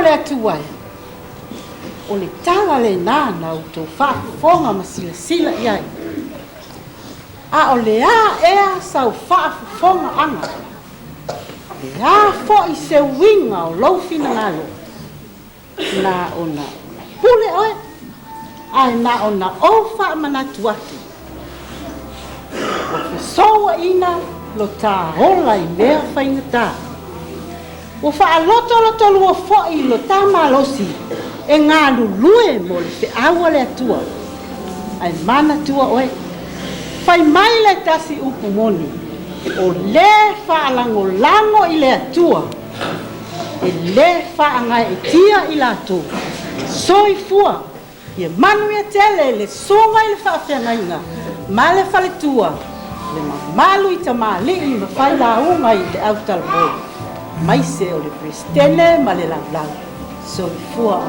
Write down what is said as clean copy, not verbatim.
le atuai. O le tala le nā na utou whaafonga ma sila iai. A o le ea sau whaafonga anga. Le a fo I se winga o laufina ngalo. Na ona pule oe. Ai na ona o wha manatu atu. O ke soa ina lo tā hola I mea whaingata. O whaaloto lua fo'i lo tā malosi e ngā lulue mo le te awa le atua. Ai mana tua oe. Whai mai le tasi upu moni. O le whaalango lango I le atua. E le whaangai e tia I la tu. Soi fua. Ia manu ia tele le songa I le whaawhengainga. Ma le whale tua. Le malu I tamali I ma whai la unga I le au talaboi. Mai se o le prestene ma le lau. So fua.